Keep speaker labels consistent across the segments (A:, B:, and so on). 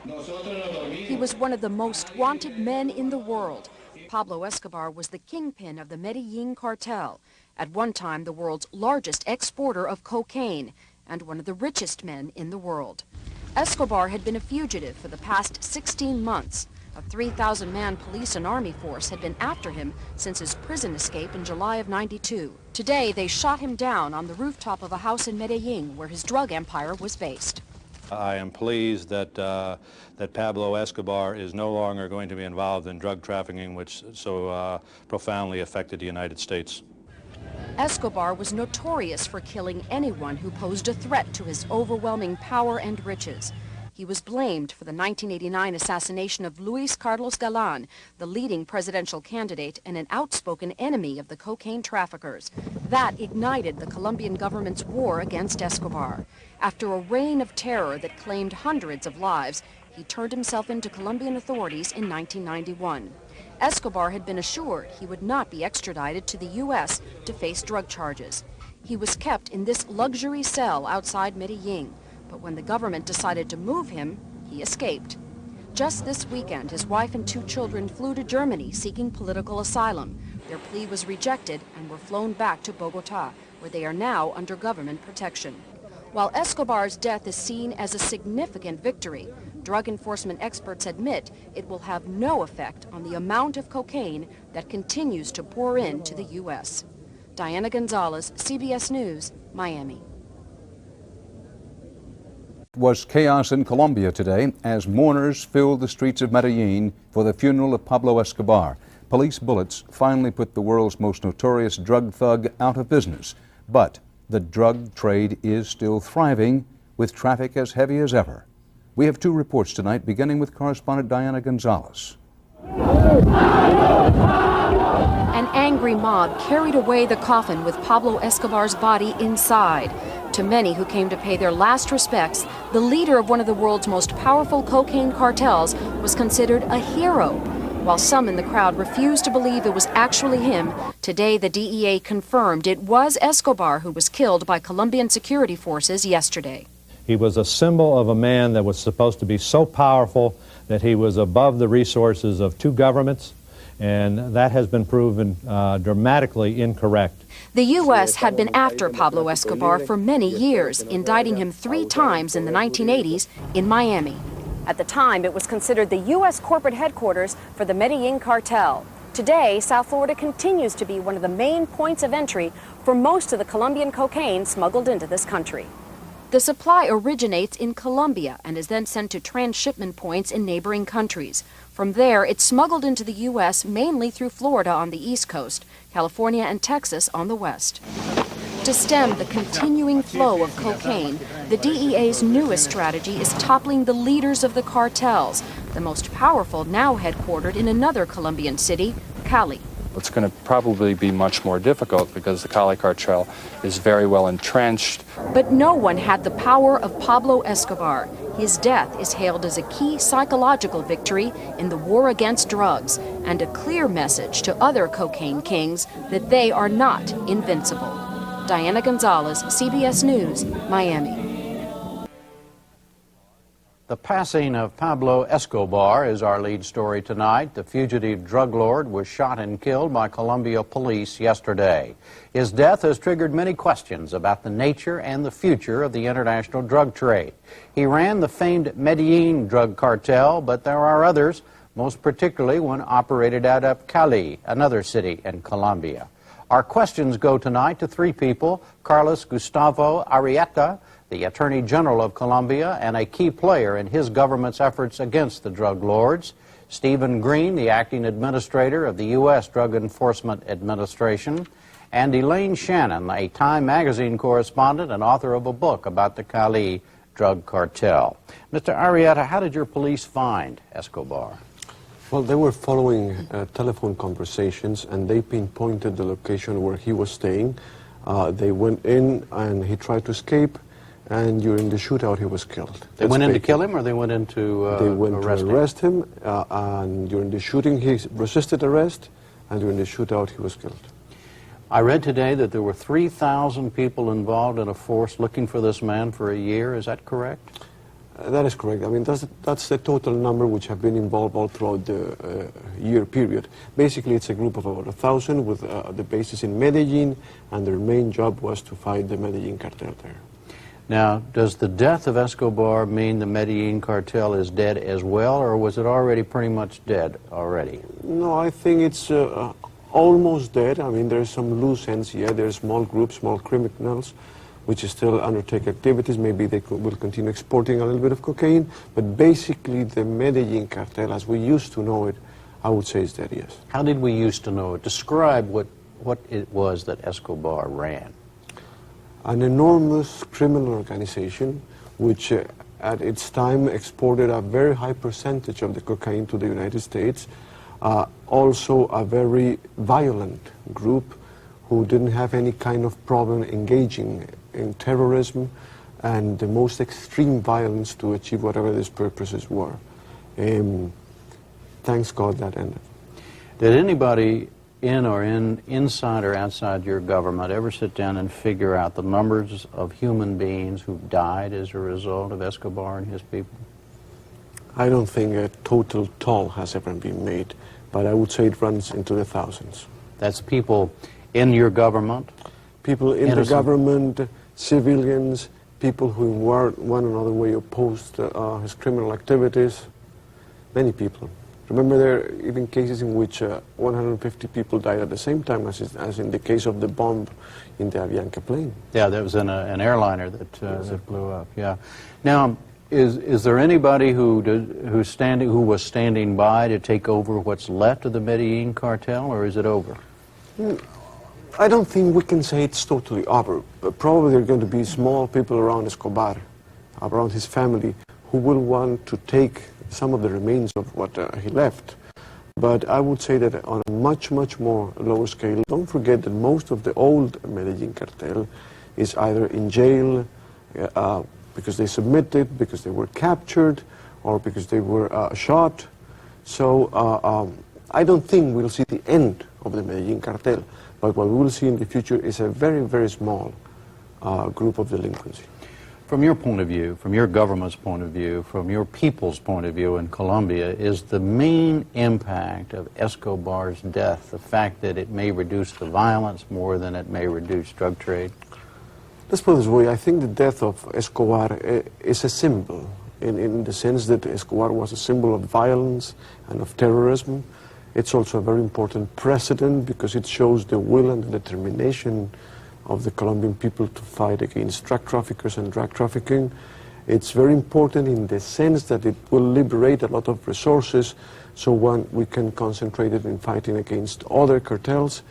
A: He was one of the most wanted men in the world. Pablo Escobar was the kingpin of the Medellin cartel, at one time the world's largest exporter of cocaine and one of the richest men in the world. Escobar had been a fugitive for the past 16 months. A 3,000-man police and army force had been after him since his prison escape in July of '92. Today, they shot him down on the rooftop of a house in Medellin, where his drug empire was based.
B: I am pleased that Pablo Escobar is no longer going to be involved in drug trafficking, which so profoundly affected the United States.
A: Escobar was notorious for killing anyone who posed a threat to his overwhelming power and riches. He was blamed for the 1989 assassination of Luis Carlos Galán, the leading presidential candidate and an outspoken enemy of the cocaine traffickers. That ignited the Colombian government's war against Escobar. After a reign of terror that claimed hundreds of lives, he turned himself into Colombian authorities in 1991. Escobar had been assured he would not be extradited to the U.S. to face drug charges. He was kept in this luxury cell outside Medellin, but when the government decided to move him, he escaped. Just this weekend, his wife and 2 children flew to Germany seeking political asylum. Their plea was rejected and were flown back to Bogota, where they are now under government protection. While Escobar's death is seen as a significant victory, drug enforcement experts admit it will have no effect on the amount of cocaine that continues to pour into the U.S. Diana Gonzalez, CBS News, Miami.
C: Was chaos in Colombia today as mourners filled the streets of Medellin for the funeral of Pablo Escobar. Police bullets finally put the world's most notorious drug thug out of business. But the drug trade is still thriving, with traffic as heavy as ever. We have 2 reports tonight, beginning with correspondent Diana Gonzalez.
A: An angry mob carried away the coffin with Pablo Escobar's body inside. To many who came to pay their last respects, the leader of one of the world's most powerful cocaine cartels was considered a hero. While some in the crowd refused to believe it was actually him, today the DEA confirmed it was Escobar who was killed by Colombian security forces yesterday.
B: He was a symbol of a man that was supposed to be so powerful that he was above the resources of 2 governments, and that has been proven dramatically incorrect.
A: The U.S. had been after Pablo Escobar for many years, indicting him 3 times in the 1980s in Miami. At the time, it was considered the U.S. corporate headquarters for the Medellin cartel. Today, South Florida continues to be one of the main points of entry for most of the Colombian cocaine smuggled into this country. The supply originates in Colombia and is then sent to transshipment points in neighboring countries. From there, it's smuggled into the U.S. mainly through Florida on the East Coast, California and Texas on the West. To stem the continuing flow of cocaine, the DEA's newest strategy is toppling the leaders of the cartels, the most powerful now headquartered in another Colombian city, Cali.
D: It's going to probably be much more difficult because the Cali Cartel is very well entrenched.
A: But no one had the power of Pablo Escobar. His death is hailed as a key psychological victory in the war against drugs and a clear message to other cocaine kings that they are not invincible. Diana Gonzalez, CBS News, Miami.
E: The passing of Pablo Escobar is our lead story tonight. The fugitive drug lord was shot and killed by Colombia police yesterday. His death has triggered many questions about the nature and the future of the international drug trade. He ran the famed Medellin drug cartel, but there are others, most particularly one operated out of Cali, another city in Colombia. Our questions go tonight to 3 people: Carlos Gustavo Arrieta, the Attorney General of Colombia and a key player in his government's efforts against the drug lords; Stephen Green, the acting administrator of the U.S. Drug Enforcement Administration; and Elaine Shannon, a Time magazine correspondent and author of a book about the Cali drug cartel. Mr. Arrieta, how did your police find Escobar?
F: Well, they were following telephone conversations, and they pinpointed the location where he was staying. They went in, and he tried to escape. And during the shootout, he was killed.
E: They went in to kill him, or they went in to
F: They went to arrest him, and during the shooting, he resisted arrest, and during the shootout, he was killed.
E: I read today that there were 3,000 people involved in a force looking for this man for a year. Is that correct?
F: That is correct. I mean, that's the total number which have been involved all throughout the year period. Basically, it's a group of about 1,000 with the bases in Medellin, and their main job was to fight the Medellin cartel there.
E: Now, does the death of Escobar mean the Medellin cartel is dead as well, or was it already pretty much dead already?
F: No, I think it's almost dead. I mean, there's some loose ends here. There's small groups, small criminals, which still undertake activities. Maybe they will continue exporting a little bit of cocaine, but basically the Medellin cartel, as we used to know it, I would say is dead, yes.
E: How did we used to know it? Describe what it was that Escobar ran.
F: An enormous criminal organization which at its time exported a very high percentage of the cocaine to the United States, also a very violent group who didn't have any kind of problem engaging in terrorism and the most extreme violence to achieve whatever these purposes were. Thanks God that ended.
E: Did anybody inside or outside your government ever sit down and figure out the numbers of human beings who died as a result of Escobar and his people?
F: I don't think a total toll has ever been made, but I would say it runs into the thousands.
E: That's people in your government?
F: People in
E: Innocent.
F: the government, civilians, people who were one another way opposed his criminal activities, many people. Remember, there are even cases in which 150 people died at the same time, as in the case of the bomb in the Avianca plane.
E: Yeah, that was in an airliner that blew up. Yeah. Now, is there anybody who was standing by to take over what's left of the Medellin cartel, or is it over?
F: I don't think we can say it's totally over. Probably there are going to be small people around Escobar, around his family, who will want to take some of the remains of what he left. But I would say that on a much, much more lower scale, don't forget that most of the old Medellin cartel is either in jail because they submitted, because they were captured, or because they were shot. So I don't think we'll see the end of the Medellin cartel, but what we will see in the future is a very, very small group of delinquency.
E: From your point of view, from your government's point of view, from your people's point of view in Colombia, is the main impact of Escobar's death the fact that it may reduce the violence more than it may reduce drug trade?
F: Let's put it this way. I think the death of Escobar is a symbol in the sense that Escobar was a symbol of violence and of terrorism. It's also a very important precedent because it shows the will and the determination of the Colombian people to fight against drug traffickers and drug trafficking. It's very important in the sense that it will liberate a lot of resources so we can concentrate it in fighting against other cartels.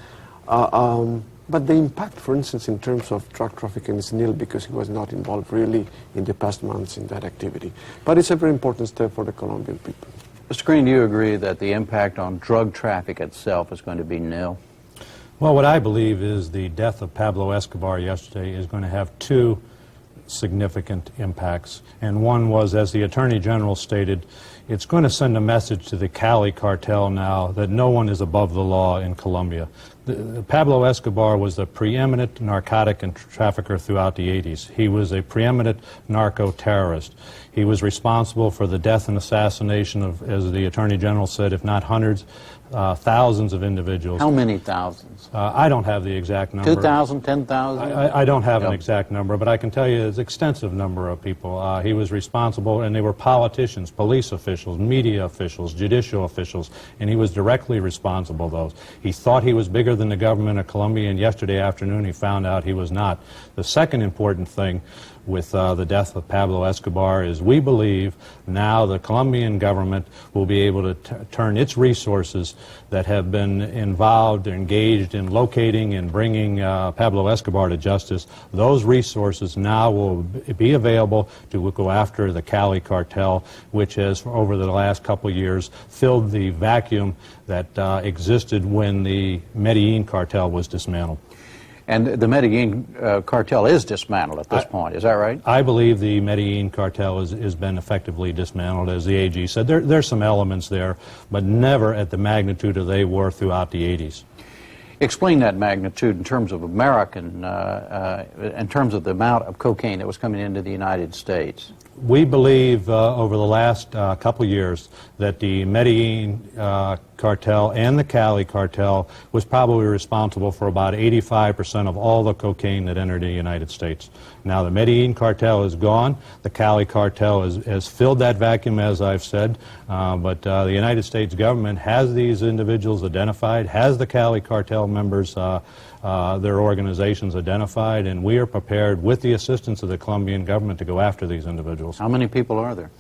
F: But the impact, for instance, in terms of drug trafficking is nil because he was not involved really in the past months in that activity. But it's a very important step for the Colombian people.
E: Mr. Green, do you agree that the impact on drug traffic itself is going to be nil?
B: Well, what I believe is the death of Pablo Escobar yesterday is going to have two significant impacts. And one was, as the Attorney General stated, it's going to send a message to the Cali Cartel now that no one is above the law in Colombia. Pablo Escobar was a preeminent narcotic and trafficker throughout the 80s. He was a preeminent narco-terrorist. He was responsible for the death and assassination of, as the Attorney General said, if not hundreds, thousands of individuals.
E: How many thousands?
B: I don't have the exact number.
E: 2,000, 10,000?
B: I don't have an exact number, but I can tell you it's an extensive number of people. He was responsible, and they were politicians, police officials, media officials, judicial officials, and he was directly responsible for those. He thought he was bigger than the government of Colombia, and yesterday afternoon he found out he was not. The second important thing with the death of Pablo Escobar is we believe now the Colombian government will be able to turn its resources that have been involved, engaged in locating and bringing Pablo Escobar to justice. Those resources now will be available to go after the Cali Cartel, which has, over the last couple of years, filled the vacuum that existed when the Medellin Cartel was dismantled.
E: And the Medellin cartel is dismantled at this point, is that right?
B: I believe the Medellin cartel has been effectively dismantled, as the AG said. There's some elements there, but never at the magnitude that they were throughout the 80s.
E: Explain that magnitude in terms of American, in terms of the amount of cocaine that was coming into the United States.
B: We believe over the last couple years that the Medellin cartel and the Cali cartel was probably responsible for about 85% of all the cocaine that entered the United States. Now the Medellin cartel is gone. The Cali cartel has filled that vacuum, as I've said, but the United States government has these individuals identified, has the Cali cartel members their organizations identified, and we are prepared, with the assistance of the Colombian government, to go after these individuals.
E: How many people are there?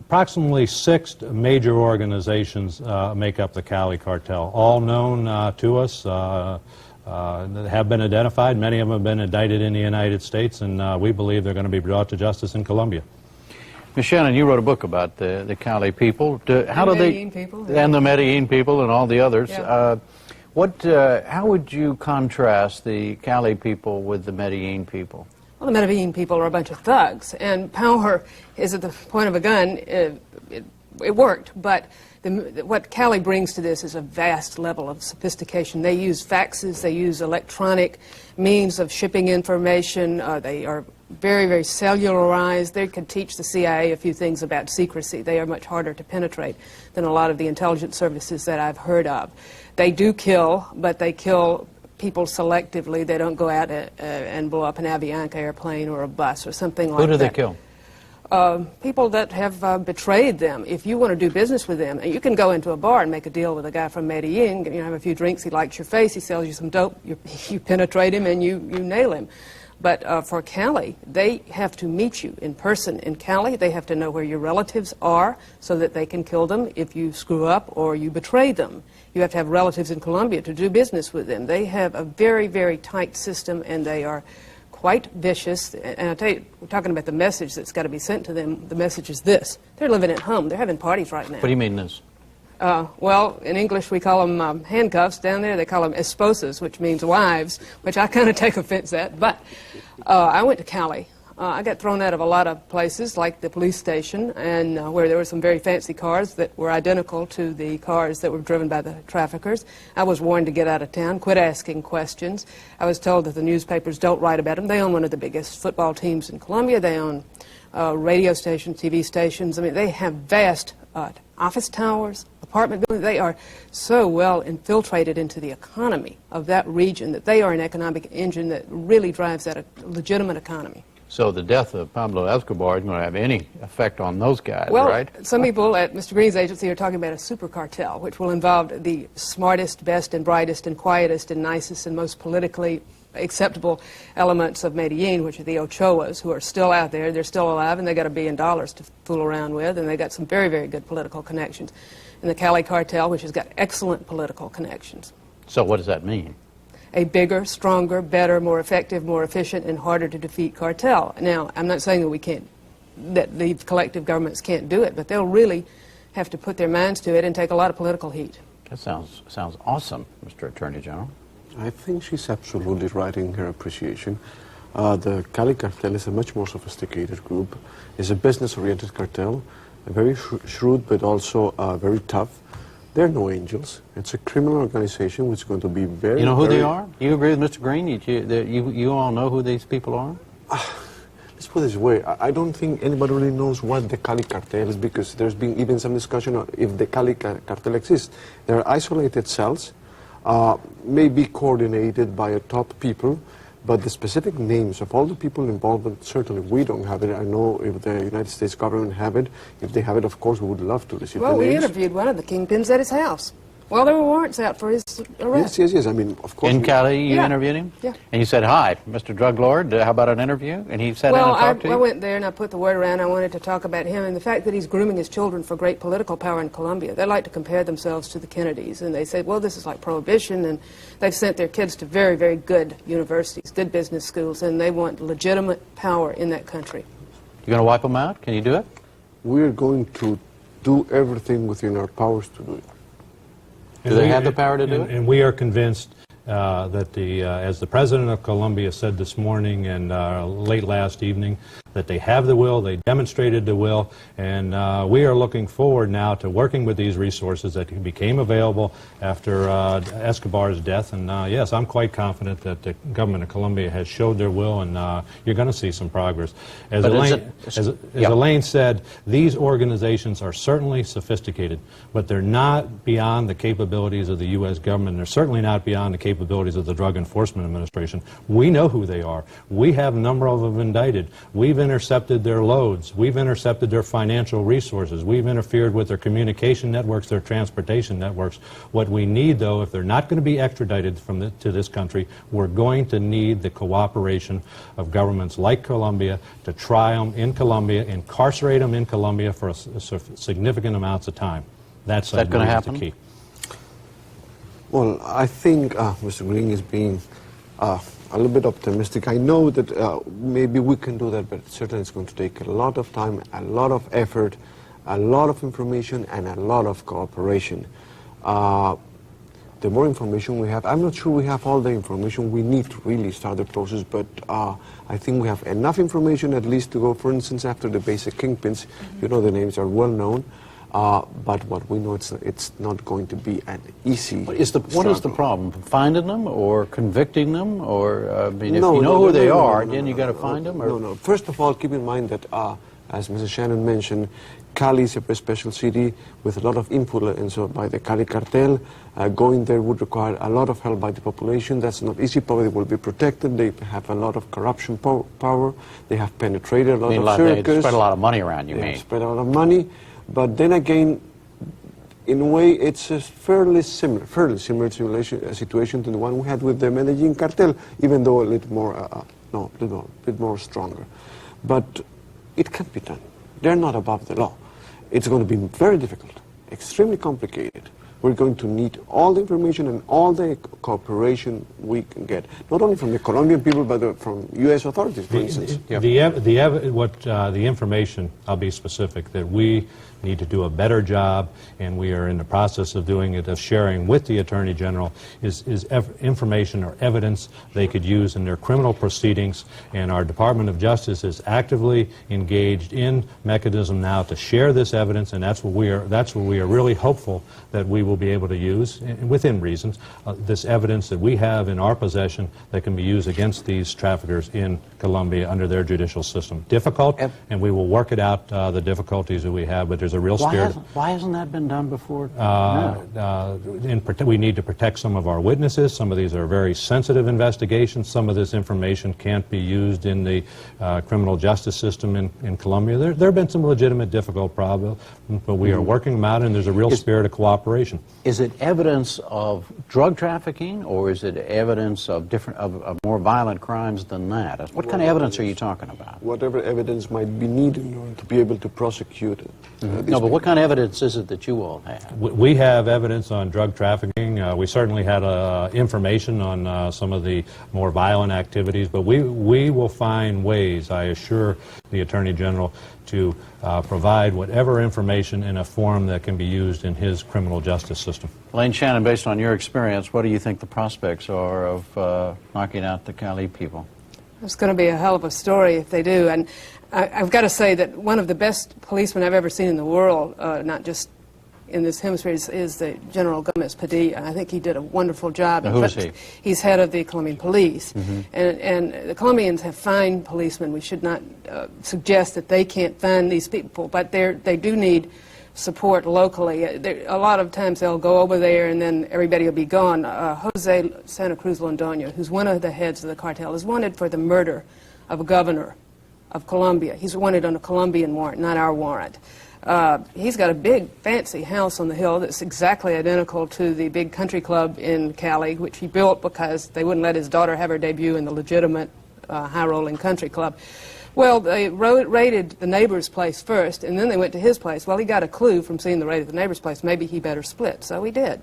B: Approximately 6 major organizations make up the Cali cartel, all known to us, have been identified. Many of them have been indicted in the United States, and we believe they're going to be brought to justice in Colombia.
E: Ms. Shannon, you wrote a book about the Cali people. How do they, and the Medellin people and all the others.
G: Yeah.
E: How would you contrast the Cali people with the Medellin people?
G: Well, the Medellin people are a bunch of thugs, and power is at the point of a gun. It worked, but what Cali brings to this is a vast level of sophistication. They use faxes, they use electronic means of shipping information, they are very, very cellularized. They could teach the CIA a few things about secrecy. They are much harder to penetrate than a lot of the intelligence services that I've heard of. They do kill, but they kill people selectively. They don't go out and blow up an Avianca airplane or a bus or something like that.
E: Who do they kill?
G: People that have betrayed them. If you want to do business with them, you can go into a bar and make a deal with a guy from Medellin, have a few drinks, he likes your face, he sells you some dope, you penetrate him and you nail him. But for Cali, they have to meet you in person in Cali. They have to know where your relatives are so that they can kill them if you screw up or you betray them. You have to have relatives in Colombia to do business with them. They have a very, very tight system, and they are quite vicious. And I'll tell you, we're talking about the message that's got to be sent to them. The message is this. They're living at home. They're having parties right now.
E: What do you mean this?
G: Well, in English we call them handcuffs. Down there they call them esposas, which means wives, which I kind of take offense at. But I went to Cali. I got thrown out of a lot of places, like the police station, and where there were some very fancy cars that were identical to the cars that were driven by the traffickers. I was warned to get out of town, quit asking questions. I was told that the newspapers don't write about them. They own one of the biggest football teams in Colombia. They own radio stations, TV stations. I mean, they have vast office towers, apartment buildings. They are so well infiltrated into the economy of that region that they are an economic engine that really drives that a legitimate economy.
E: So the death of Pablo Escobar isn't going to have any effect on those guys,
G: well,
E: right?
G: Some people at Mr. Green's agency are talking about a super cartel, which will involve the smartest, best, and brightest, and quietest, and nicest, and most politically acceptable elements of Medellin, which are the Ochoas, who are still out there. They're still alive, and they got $1 billion to fool around with, and they got some very, very good political connections. And the Cali Cartel, which has got excellent political connections.
E: So what does that mean?
G: A bigger, stronger, better, more effective, more efficient, and harder to defeat cartel. Now, I'm not saying that we can't, that the collective governments can't do it, but they'll really have to put their minds to it and take a lot of political heat.
E: That sounds awesome, Mr. Attorney General.
F: I think she's absolutely right in her appreciation. The Cali Cartel is a much more sophisticated group. It's a business-oriented cartel, very shrewd but also very tough. They're no angels. It's a criminal organization which is going to be very...
E: You know who they are? You agree with Mr. Green? You all know who these people are?
F: Let's put it this way. I don't think anybody really knows what the Cali Cartel is, because there's been even some discussion on if the Cali Cartel exists. They're isolated cells, may be coordinated by a top people, but the specific names of all the people involved, certainly we don't have it. I know if the United States government have it. If they have it, of course, we would love to receive the names.
G: Well, we interviewed one of the kingpins at his house. Well, there were warrants out for his arrest.
F: Yes. I mean, of course.
E: In Cali, you
G: Yeah.
E: interviewed him?
G: Yeah.
E: And you said, hi, Mr. Drug Lord, how about an interview? And he sat down and talked to you?
G: I went there and I put the word around. I wanted to talk about him and the fact that he's grooming his children for great political power in Colombia. They like to compare themselves to the Kennedys, and they say, well, this is like prohibition, and they've sent their kids to very, very good universities, good business schools, and they want legitimate power in that country.
E: You going to wipe them out? Can you do it?
F: We're going to do everything within our powers to do it.
E: Do they have the power to do it?
B: And we are convinced that as the President of Colombia said this morning and late last evening, that they have the will, they demonstrated the will, and we are looking forward now to working with these resources that became available after Escobar's death. And yes, I'm quite confident that the government of Colombia has showed their will, and you're going to see some progress. As Elaine said, these organizations are certainly sophisticated, but they're not beyond the capabilities of the U.S. government. They're certainly not beyond the capabilities of the Drug Enforcement Administration. We know who they are. We have a number of them indicted. We've intercepted their loads. We've intercepted their financial resources. We've interfered with their communication networks, their transportation networks. What we need, though, if they're not going to be extradited to this country, we're going to need the cooperation of governments like Colombia to try them in Colombia, incarcerate them in Colombia for significant amounts of time. That's going to happen? The key.
F: Well, I think Mr. Green is being a little bit optimistic. I know that maybe we can do that, but certainly it's going to take a lot of time, a lot of effort, a lot of information, and a lot of cooperation. The more information we have, I'm not sure we have all the information we need to really start the process, but I think we have enough information at least to go, for instance, after the basic kingpins. You know, the names are well known. But what we know, it's not going to be an easy
E: What is the problem? Finding them or convicting them? Or, I mean, if you know who they are, then you got to find them? Or?
F: No. First of all, keep in mind that, as Mrs. Shannon mentioned, Cali is a very special city with a lot of influence by the Cali Cartel. Going there would require a lot of help by the population. That's not easy. Probably will be protected. They have a lot of corruption power. They have penetrated a lot of circus.
E: They spread a lot of money around, you mean?
F: They spread a lot of money. But then again, in a way, it's a fairly similar situation to the one we had with the Medellin cartel, even though a little bit more stronger. But it can be done. They're not above the law. It's going to be very difficult, extremely complicated. We're going to need all the information and all the cooperation we can get, not only from the Colombian people, but from U.S. authorities, for instance.
B: The information, I'll be specific, that we need to do a better job, and we are in the process of doing it, of sharing with the Attorney General, is information or evidence they could use in their criminal proceedings, and our Department of Justice is actively engaged in mechanism now to share this evidence, and that's what we are really hopeful that we will be able to use, within reasons, this evidence that we have in our possession that can be used against these traffickers in Colombia under their judicial system. Difficult, and we will work it out, the difficulties that we have, but there's a real spirit.
E: Why hasn't that been done before?
B: We need to protect some of our witnesses. Some of these are very sensitive investigations. Some of this information can't be used in the criminal justice system in Colombia. There have been some legitimate difficult problems, but we are working them out, and there's a real spirit of cooperation.
E: Is it evidence of drug trafficking, or is it evidence of of more violent crimes than that? What kind of evidence are you talking about?
F: Whatever evidence might be needed in order to be able to prosecute it.
E: No, but what kind of evidence is it that you all have?
B: We have evidence on drug trafficking. We certainly had information on some of the more violent activities, but we will find ways, I assure the Attorney General, to provide whatever information in a form that can be used in his criminal justice system.
E: Elaine Shannon, based on your experience, what do you think the prospects are of knocking out the Cali people?
G: It's going to be a hell of a story if they do. And I've got to say that one of the best policemen I've ever seen in the world, not just in this hemisphere, is the General Gomez Padilla. I think he did a wonderful job.
E: Now, who is he?
G: He's head of the Colombian police. And the Colombians have fine policemen. We should not suggest that they can't find these people, but they do need support locally. A lot of times they'll go over there and then everybody will be gone. Jose Santa Cruz Londoño, who's one of the heads of the cartel, is wanted for the murder of a governor of Colombia. He's wanted on a Colombian warrant, not our warrant. He's got a big, fancy house on the hill that's exactly identical to the big country club in Cali, which he built because they wouldn't let his daughter have her debut in the legitimate high-rolling country club. Well, they raided the neighbor's place first, and then they went to his place. Well, he got a clue from seeing the raid at the neighbor's place. Maybe he better split, so he did.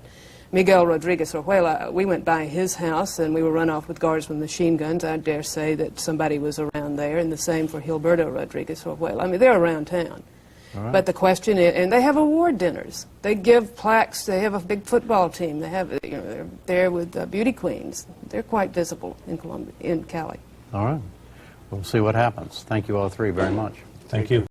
G: Miguel Rodriguez Orjuela, we went by his house, and we were run off with guards with machine guns. I dare say that somebody was around there, and the same for Gilberto Rodriguez Orjuela. I mean, they're around town. Right. But the question is, and they have award dinners. They give plaques. They have a big football team. They have, they're there with beauty queens. They're quite visible in Colombia, in Cali.
E: All right. We'll see what happens. Thank you all three very much.
B: Thank you.